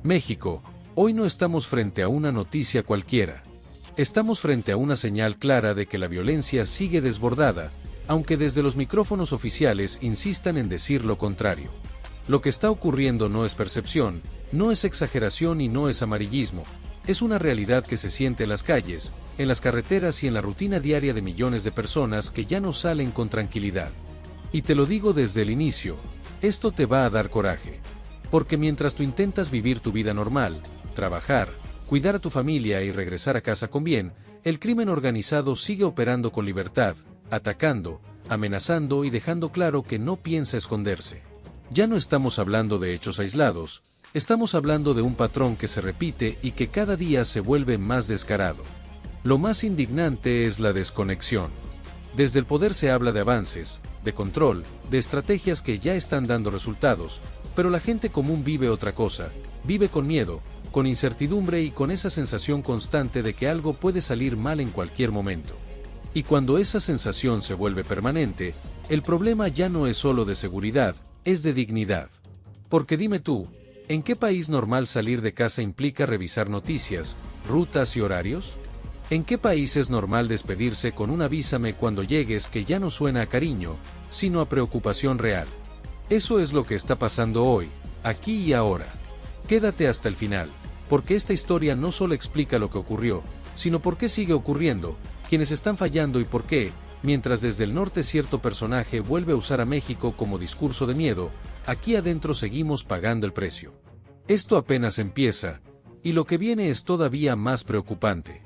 México, hoy no estamos frente a una noticia cualquiera. Estamos frente a una señal clara de que la violencia sigue desbordada, aunque desde los micrófonos oficiales insistan en decir lo contrario. Lo que está ocurriendo no es percepción, no es exageración y no es amarillismo. Es una realidad que se siente en las calles, en las carreteras y en la rutina diaria de millones de personas que ya no salen con tranquilidad. Y te lo digo desde el inicio, esto te va a dar coraje. Porque mientras tú intentas vivir tu vida normal, trabajar, cuidar a tu familia y regresar a casa con bien, el crimen organizado sigue operando con libertad, atacando, amenazando y dejando claro que no piensa esconderse. Ya no estamos hablando de hechos aislados, estamos hablando de un patrón que se repite y que cada día se vuelve más descarado. Lo más indignante es la desconexión. Desde el poder se habla de avances, de control, de estrategias que ya están dando resultados, pero la gente común vive otra cosa, vive con miedo, con incertidumbre y con esa sensación constante de que algo puede salir mal en cualquier momento. Y cuando esa sensación se vuelve permanente, el problema ya no es solo de seguridad, es de dignidad. Porque dime tú, ¿en qué país normal salir de casa implica revisar noticias, rutas y horarios? ¿En qué país es normal despedirse con un avísame cuando llegues que ya no suena a cariño, sino a preocupación real? Eso es lo que está pasando hoy, aquí y ahora. Quédate hasta el final, porque esta historia no solo explica lo que ocurrió, sino por qué sigue ocurriendo, quiénes están fallando y por qué, mientras desde el norte cierto personaje vuelve a usar a México como discurso de miedo, aquí adentro seguimos pagando el precio. Esto apenas empieza, y lo que viene es todavía más preocupante.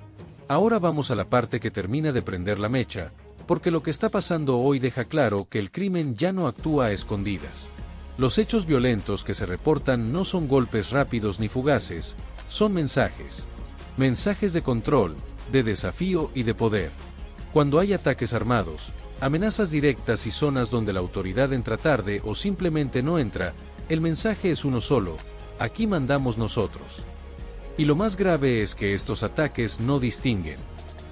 Ahora vamos a la parte que termina de prender la mecha, porque lo que está pasando hoy deja claro que el crimen ya no actúa a escondidas. Los hechos violentos que se reportan no son golpes rápidos ni fugaces, son mensajes. Mensajes de control, de desafío y de poder. Cuando hay ataques armados, amenazas directas y zonas donde la autoridad entra tarde o simplemente no entra, el mensaje es uno solo: aquí mandamos nosotros. Y lo más grave es que estos ataques no distinguen.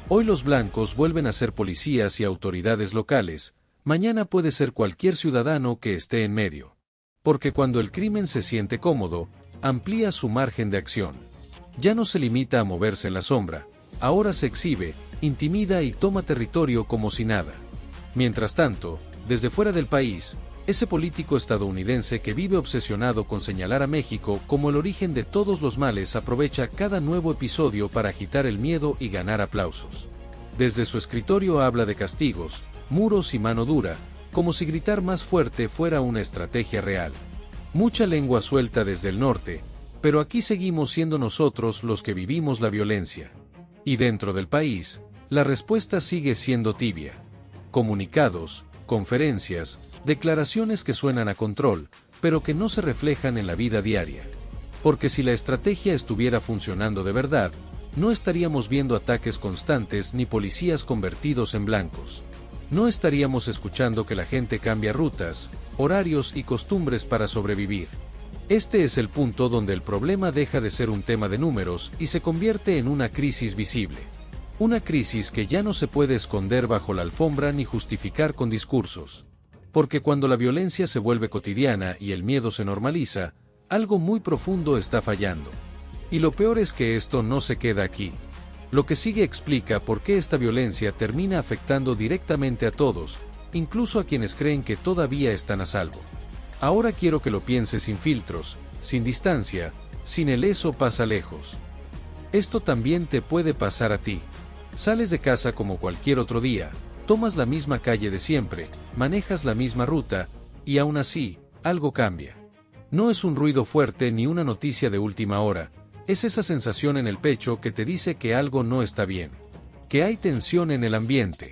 Hoy los blancos vuelven a ser policías y autoridades locales, mañana puede ser cualquier ciudadano que esté en medio. Porque cuando el crimen se siente cómodo, amplía su margen de acción. Ya no se limita a moverse en la sombra, ahora se exhibe, intimida y toma territorio como si nada. Mientras tanto, desde fuera del país, ese político estadounidense que vive obsesionado con señalar a México como el origen de todos los males aprovecha cada nuevo episodio para agitar el miedo y ganar aplausos. Desde su escritorio habla de castigos, muros y mano dura, como si gritar más fuerte fuera una estrategia real. Mucha lengua suelta desde el norte, pero aquí seguimos siendo nosotros los que vivimos la violencia. Y dentro del país, la respuesta sigue siendo tibia. Comunicados, conferencias, declaraciones que suenan a control, pero que no se reflejan en la vida diaria. Porque si la estrategia estuviera funcionando de verdad, no estaríamos viendo ataques constantes ni policías convertidos en blancos. No estaríamos escuchando que la gente cambia rutas, horarios y costumbres para sobrevivir. Este es el punto donde el problema deja de ser un tema de números y se convierte en una crisis visible. Una crisis que ya no se puede esconder bajo la alfombra ni justificar con discursos. Porque cuando la violencia se vuelve cotidiana y el miedo se normaliza, algo muy profundo está fallando. Y lo peor es que esto no se queda aquí. Lo que sigue explica por qué esta violencia termina afectando directamente a todos, incluso a quienes creen que todavía están a salvo. Ahora quiero que lo pienses sin filtros, sin distancia, sin el eso pasa lejos. Esto también te puede pasar a ti. Sales de casa como cualquier otro día, tomas la misma calle de siempre, manejas la misma ruta, y aún así, algo cambia. No es un ruido fuerte ni una noticia de última hora, es esa sensación en el pecho que te dice que algo no está bien. Que hay tensión en el ambiente.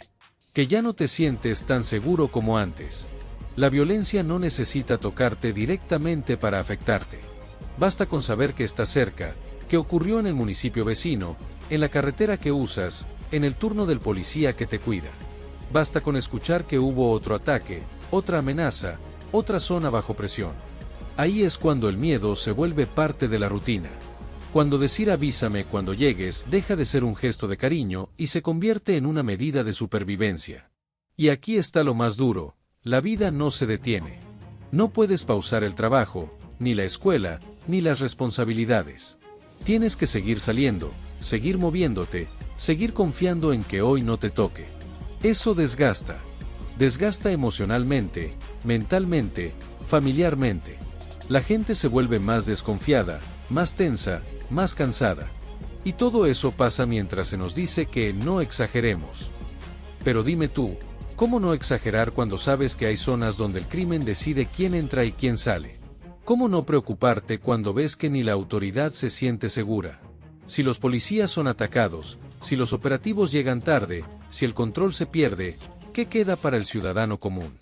Que ya no te sientes tan seguro como antes. La violencia no necesita tocarte directamente para afectarte. Basta con saber que está cerca, que ocurrió en el municipio vecino, en la carretera que usas, en el turno del policía que te cuida. Basta con escuchar que hubo otro ataque, otra amenaza, otra zona bajo presión. Ahí es cuando el miedo se vuelve parte de la rutina. Cuando decir avísame cuando llegues deja de ser un gesto de cariño y se convierte en una medida de supervivencia. Y aquí está lo más duro, la vida no se detiene. No puedes pausar el trabajo, ni la escuela, ni las responsabilidades. Tienes que seguir saliendo, seguir moviéndote, seguir confiando en que hoy no te toque. Eso desgasta. Desgasta emocionalmente, mentalmente, familiarmente. La gente se vuelve más desconfiada, más tensa, más cansada. Y todo eso pasa mientras se nos dice que no exageremos. Pero dime tú, ¿cómo no exagerar cuando sabes que hay zonas donde el crimen decide quién entra y quién sale? ¿Cómo no preocuparte cuando ves que ni la autoridad se siente segura? Si los policías son atacados, si los operativos llegan tarde, si el control se pierde, ¿qué queda para el ciudadano común?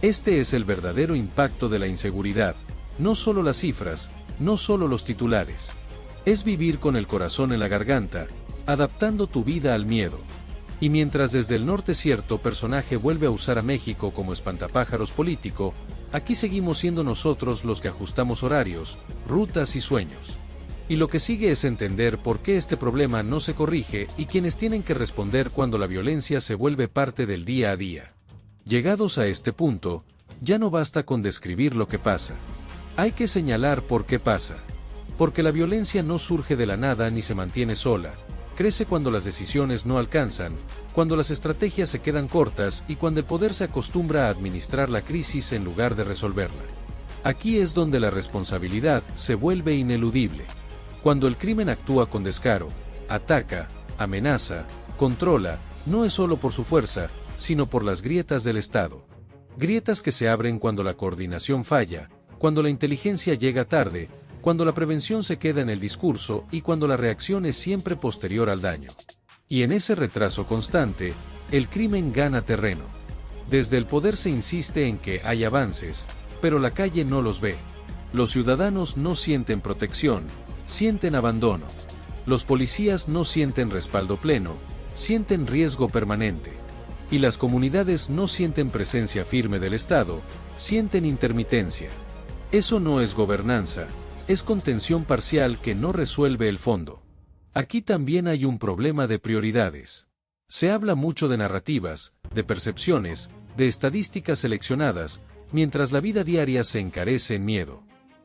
Este es el verdadero impacto de la inseguridad, no solo las cifras, no solo los titulares. Es vivir con el corazón en la garganta, adaptando tu vida al miedo. Y mientras desde el norte cierto personaje vuelve a usar a México como espantapájaros político, aquí seguimos siendo nosotros los que ajustamos horarios, rutas y sueños. Y lo que sigue es entender por qué este problema no se corrige y quienes tienen que responder cuando la violencia se vuelve parte del día a día. Llegados a este punto, ya no basta con describir lo que pasa. Hay que señalar por qué pasa. Porque la violencia no surge de la nada ni se mantiene sola. Crece cuando las decisiones no alcanzan, cuando las estrategias se quedan cortas y cuando el poder se acostumbra a administrar la crisis en lugar de resolverla. Aquí es donde la responsabilidad se vuelve ineludible. Cuando el crimen actúa con descaro, ataca, amenaza, controla, no es solo por su fuerza, sino por las grietas del Estado. Grietas que se abren cuando la coordinación falla, cuando la inteligencia llega tarde, cuando la prevención se queda en el discurso y cuando la reacción es siempre posterior al daño. Y en ese retraso constante, el crimen gana terreno. Desde el poder se insiste en que hay avances, pero la calle no los ve. Los ciudadanos no sienten protección, sienten abandono. Los policías no sienten respaldo pleno, sienten riesgo permanente. Y las comunidades no sienten presencia firme del Estado, sienten intermitencia. Eso no es gobernanza. Es contención parcial que no resuelve el fondo. Aquí también hay un problema de prioridades. Se habla mucho de narrativas, de percepciones, de estadísticas seleccionadas, mientras la vida diaria se encarece en miedo.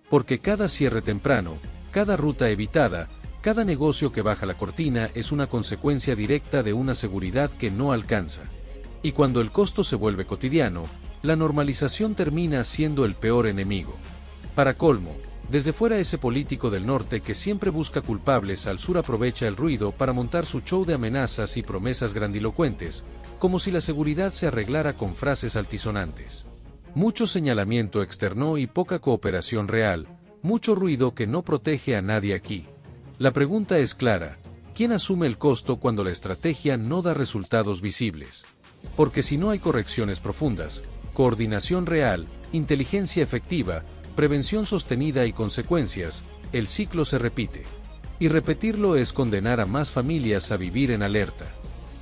Porque cada cierre temprano, cada ruta evitada, cada negocio que baja la cortina es una consecuencia directa de una seguridad que no alcanza. Y cuando el costo se vuelve cotidiano, la normalización termina siendo el peor enemigo. Para colmo, desde fuera ese político del norte que siempre busca culpables al sur aprovecha el ruido para montar su show de amenazas y promesas grandilocuentes, como si la seguridad se arreglara con frases altisonantes. Mucho señalamiento externo y poca cooperación real, mucho ruido que no protege a nadie aquí. La pregunta es clara, ¿quién asume el costo cuando la estrategia no da resultados visibles? Porque si no hay correcciones profundas, coordinación real, inteligencia efectiva, prevención sostenida y consecuencias, el ciclo se repite. Y repetirlo es condenar a más familias a vivir en alerta.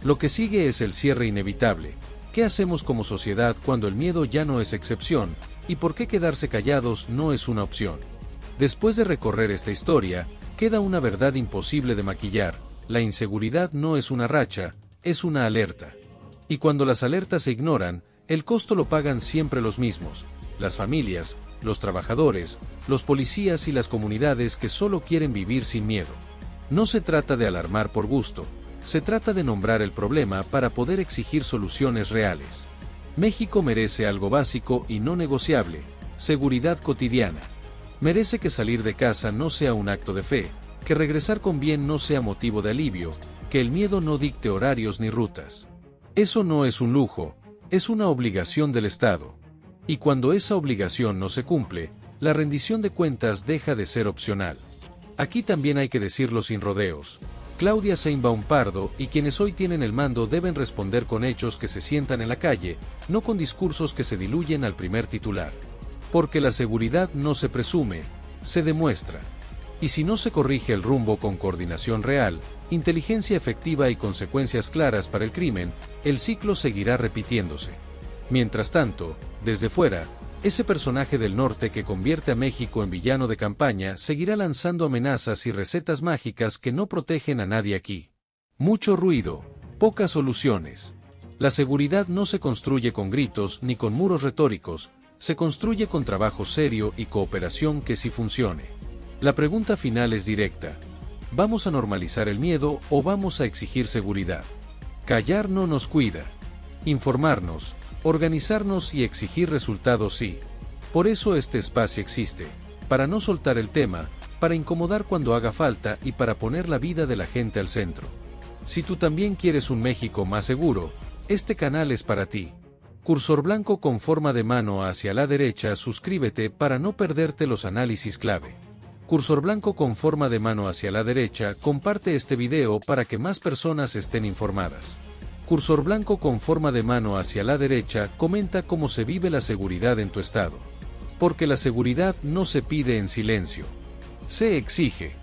Lo que sigue es el cierre inevitable. ¿Qué hacemos como sociedad cuando el miedo ya no es excepción, y por qué quedarse callados no es una opción? Después de recorrer esta historia, queda una verdad imposible de maquillar: la inseguridad no es una racha, es una alerta. Y cuando las alertas se ignoran, el costo lo pagan siempre los mismos: las familias, los trabajadores, los policías y las comunidades que solo quieren vivir sin miedo. No se trata de alarmar por gusto, se trata de nombrar el problema para poder exigir soluciones reales. México merece algo básico y no negociable: seguridad cotidiana. Merece que salir de casa no sea un acto de fe, que regresar con bien no sea motivo de alivio, que el miedo no dicte horarios ni rutas. Eso no es un lujo, es una obligación del Estado. Y cuando esa obligación no se cumple, la rendición de cuentas deja de ser opcional. Aquí también hay que decirlo sin rodeos: Claudia Sheinbaum Pardo y quienes hoy tienen el mando deben responder con hechos que se sientan en la calle, no con discursos que se diluyen al primer titular. Porque la seguridad no se presume, se demuestra. Y si no se corrige el rumbo con coordinación real, inteligencia efectiva y consecuencias claras para el crimen, el ciclo seguirá repitiéndose. Mientras tanto, desde fuera, ese personaje del norte que convierte a México en villano de campaña seguirá lanzando amenazas y recetas mágicas que no protegen a nadie aquí. Mucho ruido, pocas soluciones. La seguridad no se construye con gritos ni con muros retóricos, se construye con trabajo serio y cooperación que sí funcione. La pregunta final es directa. ¿Vamos a normalizar el miedo o vamos a exigir seguridad? Callar no nos cuida. Informarnos, organizarnos y exigir resultados sí. Por eso este espacio existe, para no soltar el tema, para incomodar cuando haga falta y para poner la vida de la gente al centro. Si tú también quieres un México más seguro, este canal es para ti. Cursor blanco con forma de mano hacia la derecha, suscríbete para no perderte los análisis clave. Cursor blanco con forma de mano hacia la derecha, comparte este video para que más personas estén informadas. Cursor blanco con forma de mano hacia la derecha, comenta cómo se vive la seguridad en tu estado. Porque la seguridad no se pide en silencio. Se exige.